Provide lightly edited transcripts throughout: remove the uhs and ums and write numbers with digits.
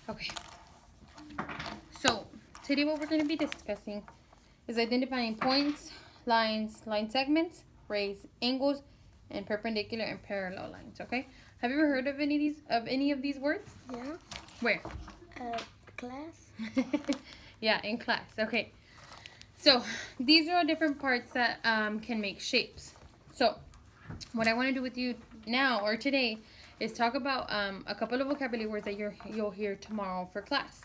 Okay. So, today what we're going to be discussing is identifying points, lines, line segments, rays, angles, and perpendicular and parallel lines, okay? Have you ever heard of any of these words? Yeah. Where? Class. Yeah, in class. Okay. So, these are all different parts that can make shapes. So, what I want to do with you now or today is talk about a couple of vocabulary words that you'll hear tomorrow for class.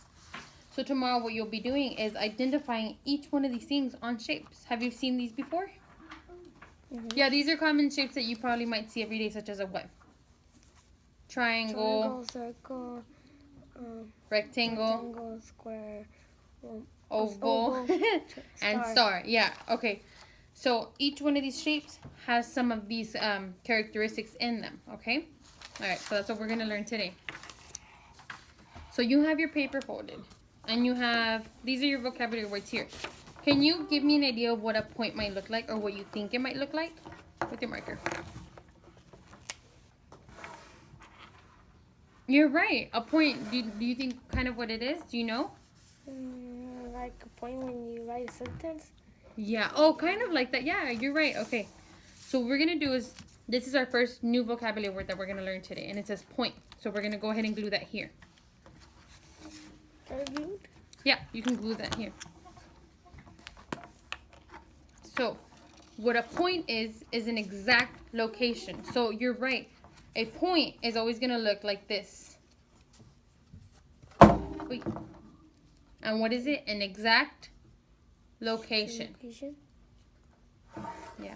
So tomorrow what you'll be doing is identifying each one of these things on shapes. Have you seen these before? Mm-hmm. Yeah, these are common shapes that you probably might see every day, such as a what? Triangle, Circle, rectangle, square, oval, and star. Yeah, okay. So each one of these shapes has some of these characteristics in them, okay? All right, so that's what we're going to learn today. So you have your paper folded, and you have, these are your vocabulary words here. Can you give me an idea of what a point might look like, or what you think it might look like with your marker? You're right. A point. Do you think kind of what it is? Do you know? Like a point when you write a sentence. Yeah. Oh, kind of like that. Yeah, you're right. Okay. So what we're going to do is, this is our first new vocabulary word that we're going to learn today, and it says point. So we're going to go ahead and glue that here. Yeah, you can glue that here. So, what a point is an exact location. So, you're right. A point is always going to look like this. Wait. And what is it? An exact location. Yeah.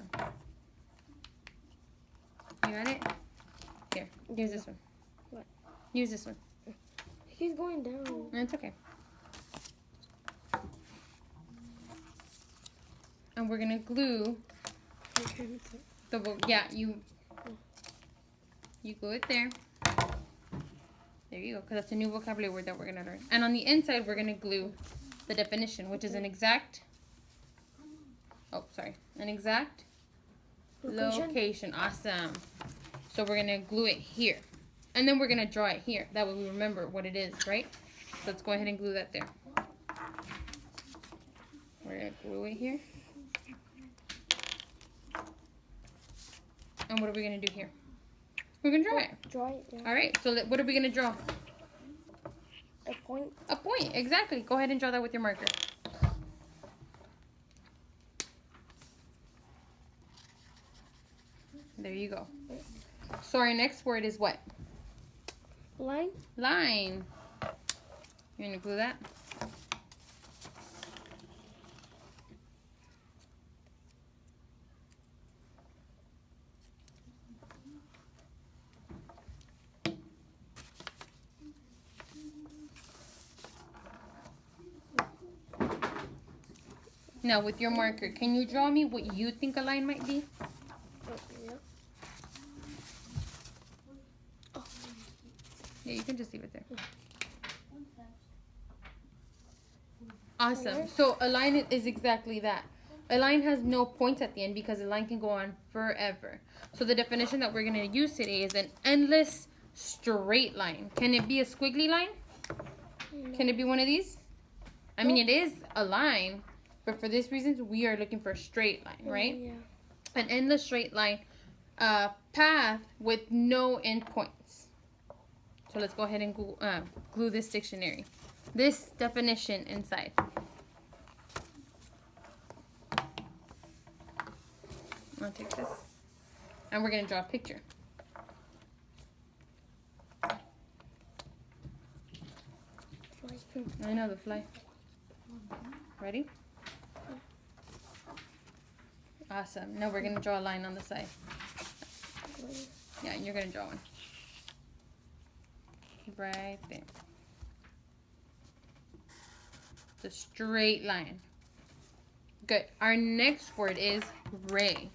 You got it? Here, use this one. What? Use this one. He's going down. It's okay. And we're going to glue you glue it there. There you go, because that's a new vocabulary word that we're going to learn. And on the inside, we're going to glue the definition, which is an exact location. Awesome. So we're going to glue it here. And then we're going to draw it here. That way we remember what it is, right? So let's go ahead and glue that there. We're going to glue it here. And what are we going to do here? We're going to draw it. Draw it, yeah. All right, so what are we going to draw? A point. A point, exactly. Go ahead and draw that with your marker. There you go. So our next word is what? Line. Line. You're going to glue that? Now with your marker, can you draw me what you think a line might be? Yeah. Oh. Yeah, you can just leave it there. Awesome. So a line is exactly that. A line has no points at the end because a line can go on forever. So the definition that we're going to use today is an endless straight line. Can it be a squiggly line? No. Can it be one of these? I mean, it is a line, but for this reason, we are looking for a straight line, right? Yeah. An endless straight line path with no endpoints. So let's go ahead and glue this dictionary. This definition inside. I'll take this. And we're going to draw a picture. I know, the fly. Ready? Awesome. Now we're going to draw a line on the side. Yeah, and you're going to draw one. Right there. The straight line. Good. Our next word is ray.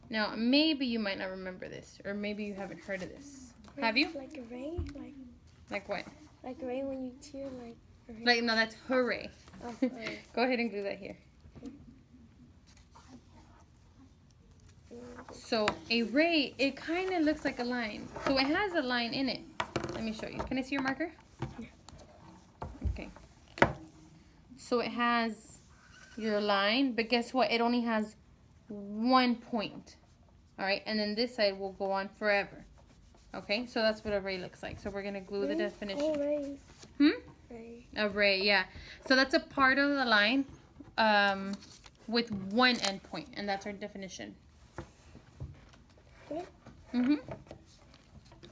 Now, maybe you might not remember this, or maybe you haven't heard of this. Have you? Like a ray? Like what? Like a ray when you cheer, Like, no, that's hooray. Oh, hooray. Go ahead and glue that here. So, a ray, it kind of looks like a line. So, it has a line in it. Let me show you. Can I see your marker? So it has your line, but guess what? It only has 1 point. All right, and then this side will go on forever. Okay, so that's what a ray looks like. So we're gonna glue the definition. Oh, rays. Ray. A ray, yeah. So that's a part of the line with 1 endpoint, and that's our definition. Okay. And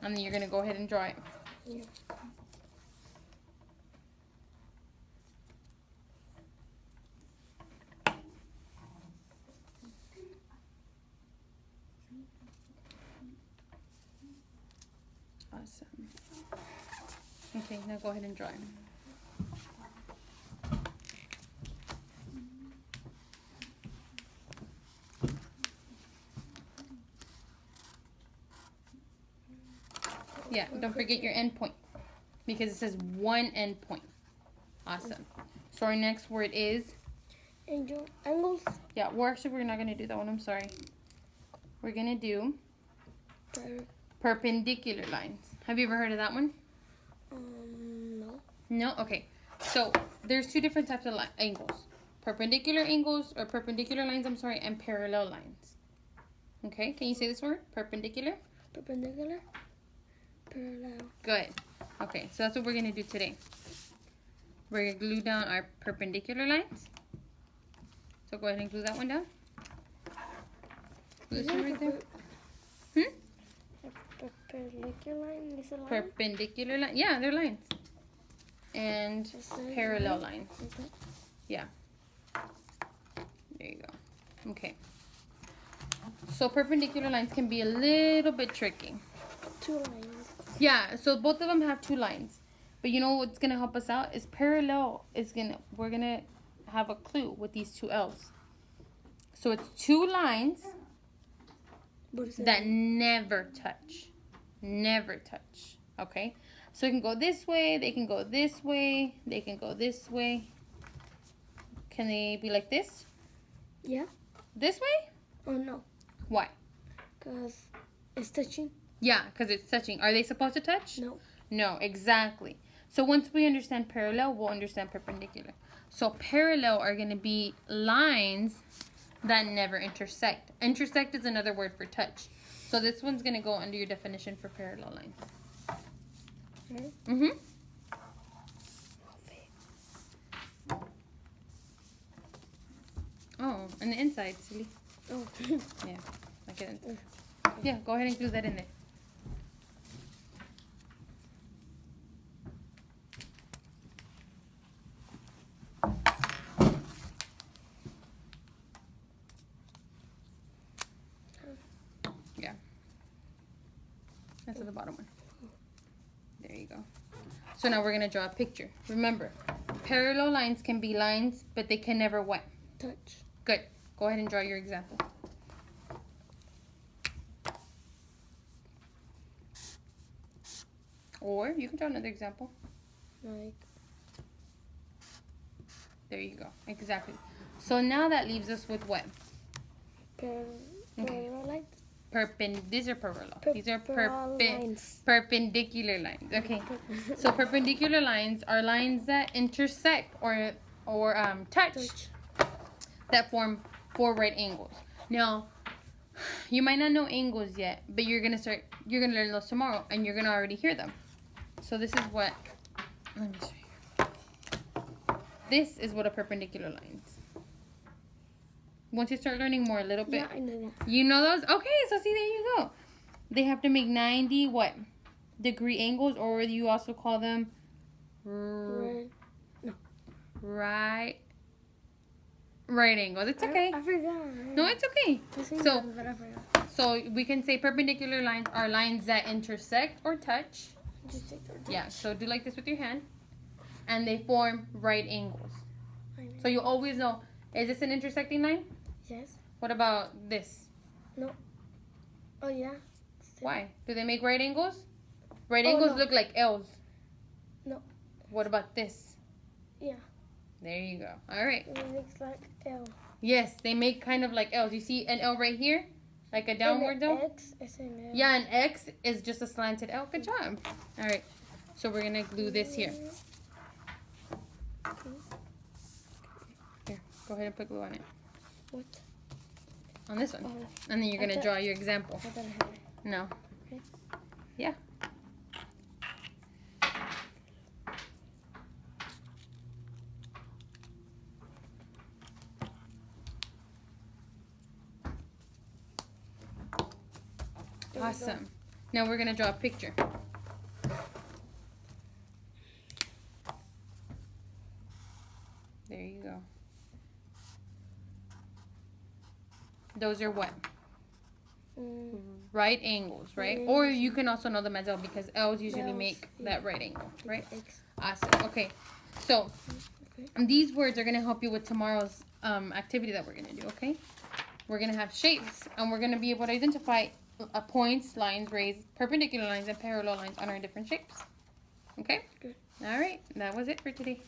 then you're gonna go ahead and draw it. Yeah. Awesome. Okay, now go ahead and draw it. Yeah, don't forget your end point because it says 1 end point. Awesome. So our next word is Angles. yeah. Well, actually, we're not gonna do that one. I'm sorry. We're gonna do perpendicular lines. Have you ever heard of that one? No. No? Okay. So there's 2 different types of angles. Perpendicular angles, or perpendicular lines, I'm sorry, and parallel lines. Okay, can you say this word? Perpendicular? Perpendicular. Parallel. Good. Okay, so that's what we're going to do today. We're going to glue down our perpendicular lines. So go ahead and glue that one down. Glue this one right there. Perpendicular line is a line? Perpendicular line. Yeah, they're lines. And parallel lines. Okay. Yeah. There you go. Okay. So perpendicular lines can be a little bit tricky. 2 lines. Yeah, so both of them have 2 lines. But you know what's going to help us out is parallel we're going to have a clue with these 2 L's. So it's 2 lines that never touch. Never touch. Okay? So it can go this way, they can go this way, they can go this way. Can they be like this? Yeah. This way? Oh, no. Why? Because it's touching. Yeah, because it's touching. Are they supposed to touch? No. No, exactly. So once we understand parallel, we'll understand perpendicular. So parallel are going to be lines that never intersect. Intersect is another word for touch. So this one's going to go under your definition for parallel lines. Okay. Oh, and the inside, silly. Oh. Yeah, I get it. Yeah, go ahead and glue that in there. Yeah. That's at the bottom one. There you go. So now we're going to draw a picture. Remember, parallel lines can be lines, but they can never what? Touch. Good. Go ahead and draw your example. Or you can draw another example. Like. There you go. Exactly. So now that leaves us with what? Parallel lines. These are parallel. These are lines. perpendicular lines. Okay. So perpendicular lines are lines that intersect or touch that form 4 right angles. Now, you might not know angles yet, but you're gonna learn those tomorrow, and you're gonna already hear them. So this is what. Let me show you. This is what a perpendicular line is. Once you start learning more a little bit. Yeah, I know that. You know those? Okay, so see, there you go. They have to make 90 what? Degree angles, or you also call them right angles. It's okay. I forgot. No, it's okay. So, but I forgot. so we can say perpendicular lines are lines that intersect or touch. Just take the Yeah, so do like this with your hand. And they form right angles. I know. So you always know, is this an intersecting line? Yes. What about this? No. Oh, yeah. Why? Do they make right angles? Right Oh, angles no. look like L's. No. What about this? Yeah. There you go. All right. It looks like L. Yes, they make kind of like L's. You see an L right here? Like a downward dog? X is an L. Yeah, an X is just a slanted L. Good job. All right. So we're going to glue this here. Go ahead and put glue on it. What? On this one. Oh, And then you're going to draw your example. I don't have it. No. Okay. Yeah. There we go. Awesome. Now we're going to draw a picture. There you go. Those are what? Right angles, right? Right Or angles. you can also know them as L because L's usually L's, make yeah. that right angle, right? X. Awesome. Okay. So these words are going to help you with tomorrow's activity that we're going to do, okay? We're going to have shapes and we're going to be able to identify points, lines, rays, perpendicular lines, and parallel lines on our different shapes. Okay? Good. All right. That was it for today.